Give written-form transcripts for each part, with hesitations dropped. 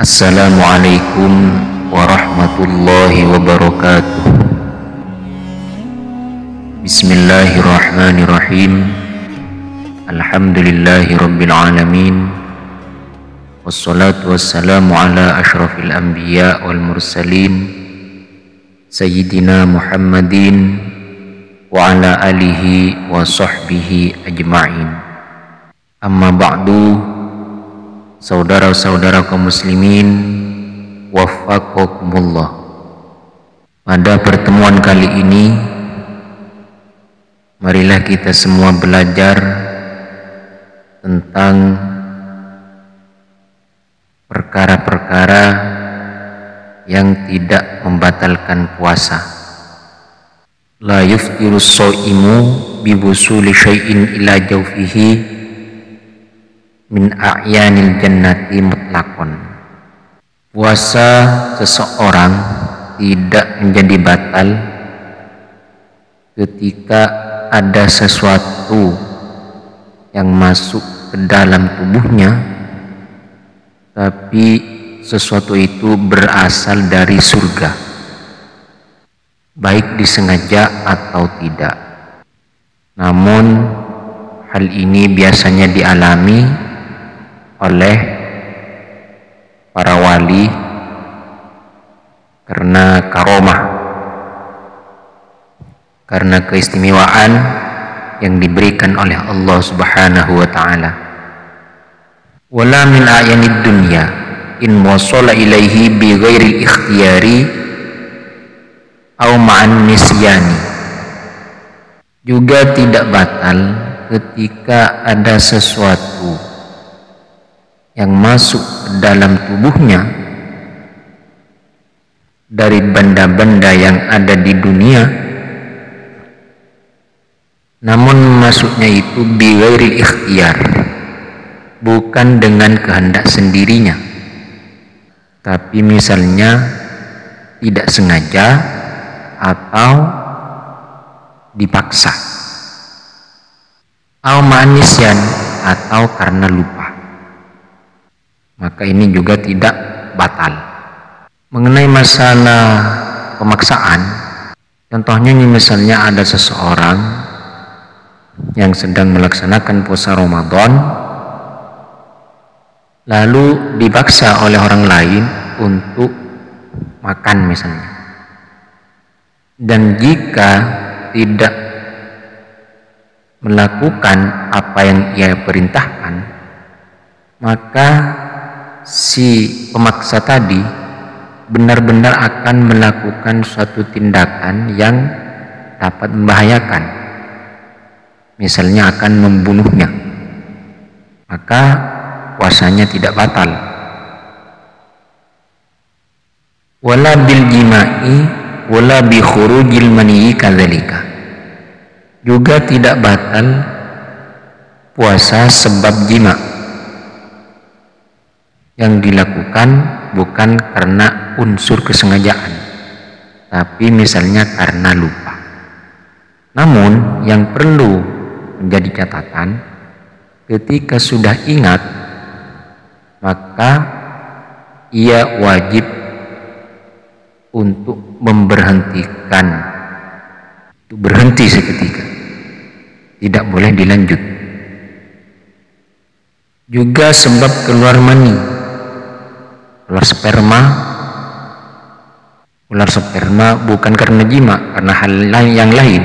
Assalamualaikum warahmatullahi wabarakatuh. Bismillahirrahmanirrahim. Alhamdulillahi rabbil alamin. Wassalatu wassalamu ala ashrafil anbiya wal mursalin Sayyidina Muhammadin wa ala alihi wa sahbihi ajma'in. Amma ba'du. Saudara-saudara kaum muslimin, waffaqakumullah. Pada pertemuan kali ini, marilah kita semua belajar tentang perkara-perkara yang tidak membatalkan puasa. La yuftiru sha'imu bi wusuli syai'in ila jawfihi min a'yanil jannati mutlaqon. Puasa seseorang tidak menjadi batal ketika ada sesuatu yang masuk ke dalam tubuhnya, tapi sesuatu itu berasal dari surga, baik disengaja atau tidak. Namun hal ini biasanya dialami oleh para wali karena karomah, karena keistimewaan yang diberikan oleh Allah Subhanahu wa ta'ala. Wala min a'yanid dunya in wasala ilaihi bi ghairi ikhtiyari au ma'an nisyani. Juga tidak batal ketika ada sesuatu yang masuk ke dalam tubuhnya dari benda-benda yang ada di dunia, namun masuknya itu bi ghairi ikhtiyar, bukan dengan kehendak sendirinya, tapi misalnya tidak sengaja atau dipaksa, au ma'nisyan, atau karena lupa, maka ini juga tidak batal. Mengenai masalah pemaksaan, contohnya misalnya ada seseorang yang sedang melaksanakan puasa Ramadan lalu dipaksa oleh orang lain untuk makan misalnya, dan jika tidak melakukan apa yang ia perintahkan, maka si pemaksa tadi benar-benar akan melakukan suatu tindakan yang dapat membahayakan, misalnya akan membunuhnya, maka puasanya tidak batal. Wala bil jima'i wala bi khurujil mani kadzalika. Juga tidak batal puasa sebab jima, yang dilakukan bukan karena unsur kesengajaan, tapi misalnya karena lupa. Namun yang perlu menjadi catatan, ketika sudah ingat, maka ia wajib untuk berhenti seketika, tidak boleh dilanjut. Juga sebab keluar mani, keluar sperma bukan karena jima, karena hal yang lain,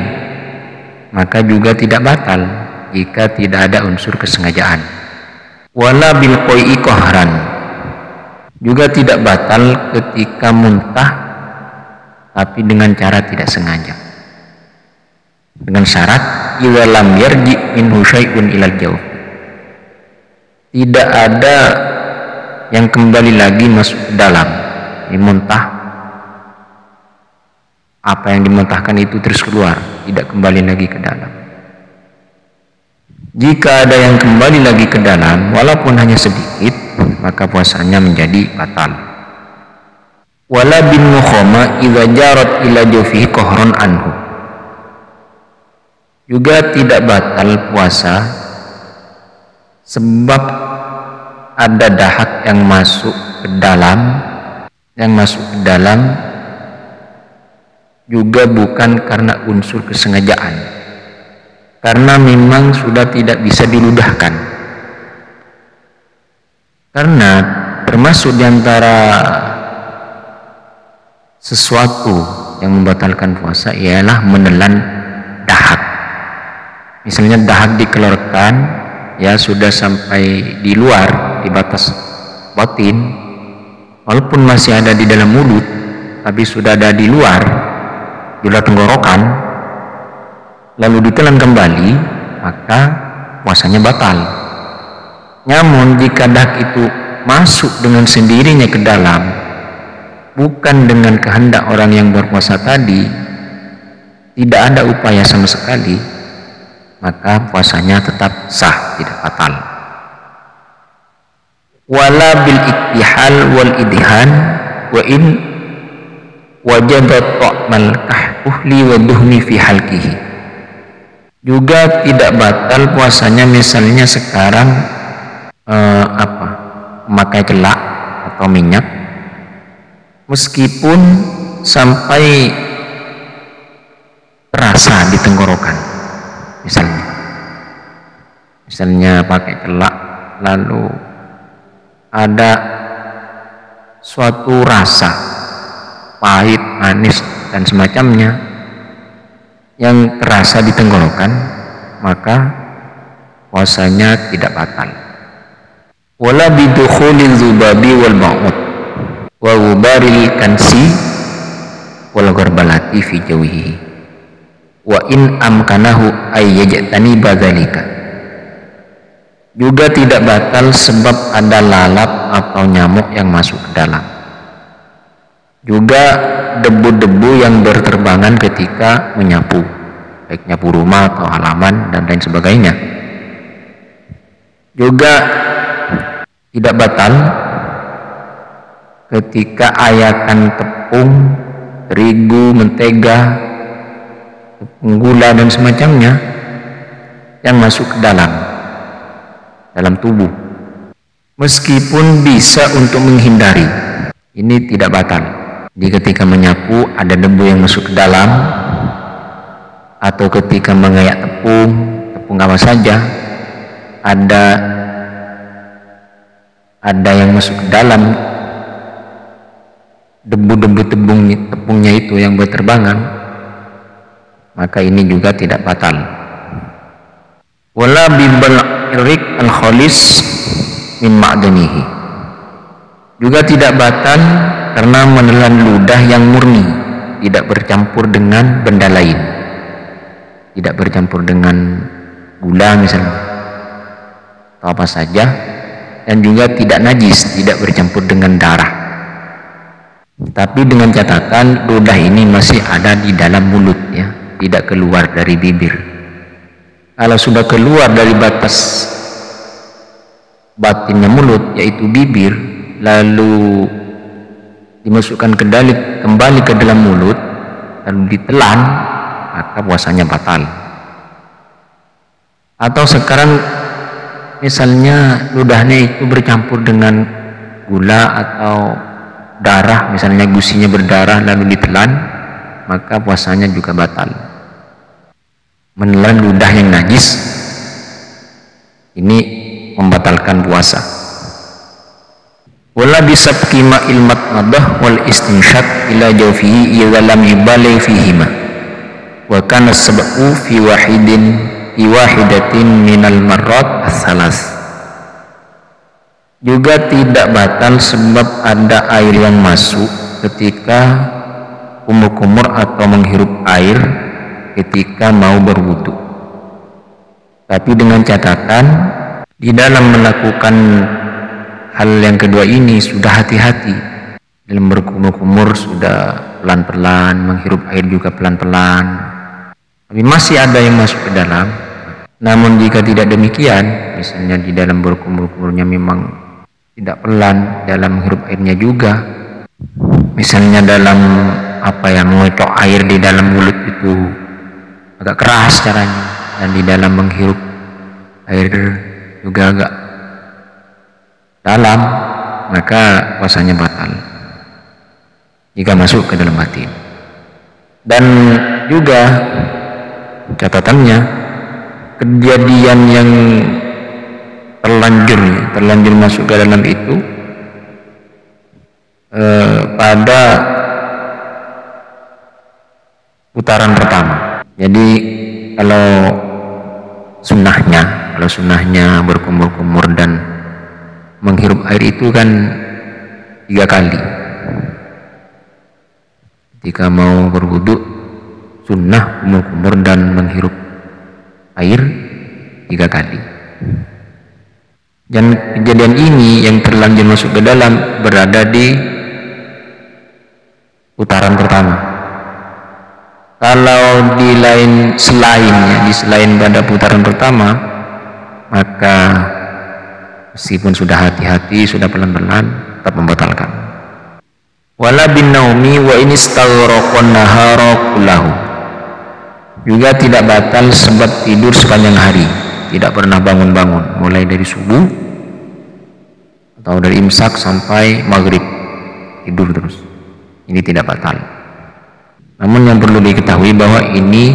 maka juga tidak batal jika tidak ada unsur kesengajaan. Wala bil qai'i qahran. Juga tidak batal ketika muntah tapi dengan cara tidak sengaja, dengan syarat idza lam yarji minhu syai'un ilal jawf. Tidak ada yang kembali lagi masuk ke dalam. Muntah, apa yang dimuntahkan itu terus keluar, tidak kembali lagi ke dalam. Jika ada yang kembali lagi ke dalam walaupun hanya sedikit, maka puasanya menjadi batal. Wala bin mukhama idza jarat ila jawfihi qahran anhu. Juga tidak batal puasa sebab ada dahak yang masuk ke dalam, juga bukan karena unsur kesengajaan, karena memang sudah tidak bisa diludahkan. Karena termasuk diantara sesuatu yang membatalkan puasa ialah menelan dahak. Misalnya dahak dikeluarkan, ya sudah sampai di luar, di batas batin, walaupun masih ada di dalam mulut, tapi sudah ada di luar tenggorokan, lalu ditelan kembali, maka puasanya batal. Namun jika dahak itu masuk dengan sendirinya ke dalam, bukan dengan kehendak orang yang berpuasa tadi, tidak ada upaya sama sekali, maka puasanya tetap sah, tidak batal. Wala bil iktihal wal idhan wa in wajada ta'mal kahli wa duhni fi halqihi. Juga tidak batal puasanya misalnya sekarang memakai celak atau minyak, meskipun sampai terasa di tenggorokan. Misalnya pakai celak lalu ada suatu rasa pahit, manis dan semacamnya yang terasa di tenggorokan, maka puasanya tidak batal. Wala bidukhulil zubabi wal ba'ud wa wubaril kansi wal gharbalati fi jawihi wa in amkanahu ayyajtani badzalika. Juga tidak batal sebab ada lalat atau nyamuk yang masuk ke dalam. Juga debu-debu yang berterbangan ketika menyapu, baik nyapu rumah atau halaman dan lain sebagainya. Juga tidak batal ketika ayakan tepung, terigu, mentega, tepung gula dan semacamnya yang masuk ke dalam tubuh, meskipun bisa untuk menghindari, ini tidak batal. Jadi ketika menyapu ada debu yang masuk ke dalam, atau ketika mengayak tepung apa saja ada yang masuk ke dalam, debu-debu tepungnya itu yang berterbangan, maka ini juga tidak batal. Wala bibal irik al-khalis min ma'danihi. Juga tidak batal karena menelan ludah yang murni, tidak bercampur dengan benda lain, tidak bercampur dengan gula misalnya atau apa saja, dan juga tidak najis, tidak bercampur dengan darah. Tapi dengan catatan ludah ini masih ada di dalam mulut, ya, tidak keluar dari bibir. Kalau sudah keluar dari batas batinnya mulut, yaitu bibir, lalu dimasukkan kembali ke dalam mulut, lalu ditelan, maka puasanya batal. Atau sekarang misalnya ludahnya itu bercampur dengan gula atau darah, misalnya gusinya berdarah lalu ditelan, maka puasanya juga batal. Menelan ludah yang najis ini membatalkan puasa. Wala bisabqi ma'il matmadah wal istinsyaq ila jawfihi idza lam yubaligh fihima wa kana as-sab'u fi wahidatin minal marrat as-salas. Juga tidak batal sebab ada air yang masuk ketika kumur-kumur atau menghirup air ketika mau berwudu. Tapi dengan catatan di dalam melakukan hal yang kedua ini sudah hati-hati. Dalam berkumur-kumur sudah pelan-pelan, menghirup air juga pelan-pelan. Tapi masih ada yang masuk ke dalam. Namun jika tidak demikian, misalnya di dalam berkumur-kumurnya memang tidak pelan, dalam menghirup airnya juga, misalnya dalam mengocok air di dalam mulut itu agak keras caranya, dan di dalam menghirup air juga agak dalam, maka puasanya batal jika masuk ke dalam batin. Dan juga catatannya, kejadian yang terlanjur masuk ke dalam itu pada putaran pertama. Jadi kalau sunnahnya berkumur-kumur dan menghirup air itu kan 3 kali. Ketika mau berwudu, sunnah kumur-kumur dan menghirup air 3 kali. Dan kejadian ini yang terlanjur masuk ke dalam berada di putaran pertama. Kalau di selain pada putaran pertama, maka meskipun sudah hati-hati, sudah pelan-pelan, tetap membatalkan. Wala bin naumi wa in istaghraqan nahara kullahu. Juga tidak batal sebab tidur sepanjang hari, tidak pernah bangun-bangun, mulai dari subuh atau dari imsak sampai maghrib tidur terus. Ini tidak batal. Namun yang perlu diketahui bahwa ini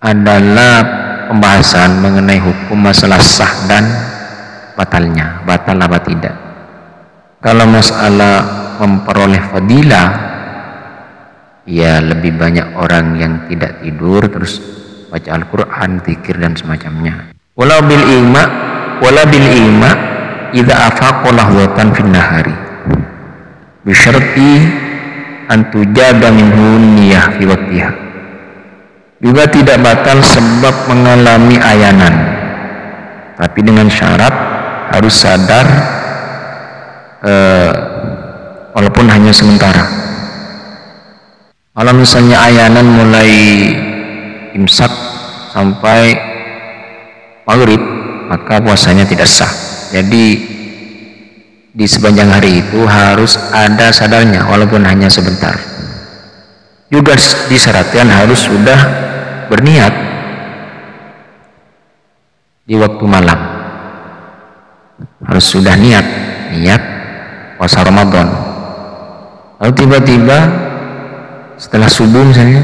adalah pembahasan mengenai hukum masalah sah dan batalnya, batal apa tidak. Kalau masalah memperoleh fadilah, ya lebih banyak orang yang tidak tidur terus baca Al-Quran, zikir dan semacamnya. Wala bil ilma idza afaqa lahwatan fin nahari bi syarti antujaba minhu niyah fi waqtiha. Juga tidak batal sebab mengalami ayanan, tapi dengan syarat harus sadar walaupun hanya sementara. Kalau misalnya ayanan mulai imsak sampai maghrib, maka puasanya tidak sah. Jadi di sepanjang hari itu harus ada sadarnya walaupun hanya sebentar. Juga disyaratkan harus sudah berniat di waktu malam, harus sudah niat puasa Ramadan. Lalu tiba-tiba setelah subuh misalnya,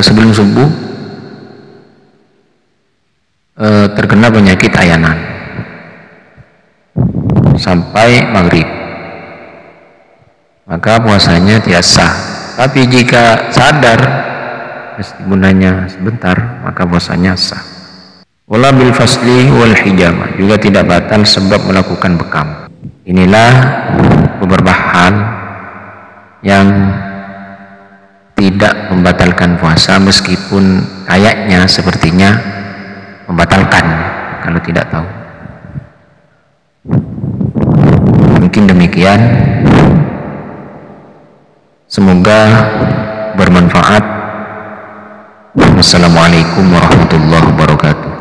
sebelum subuh terkena penyakit ayanan sampai maghrib, maka puasanya tidak sah. Tapi jika sadar meskipun hanya sebentar, maka puasanya sah. Wala bil fasli wal hijama, juga tidak batal sebab melakukan bekam. Inilah beberapa hal yang tidak membatalkan puasa meskipun kayaknya sepertinya membatalkan kalau tidak tahu. Mungkin demikian, semoga bermanfaat. Wassalamualaikum warahmatullahi wabarakatuh.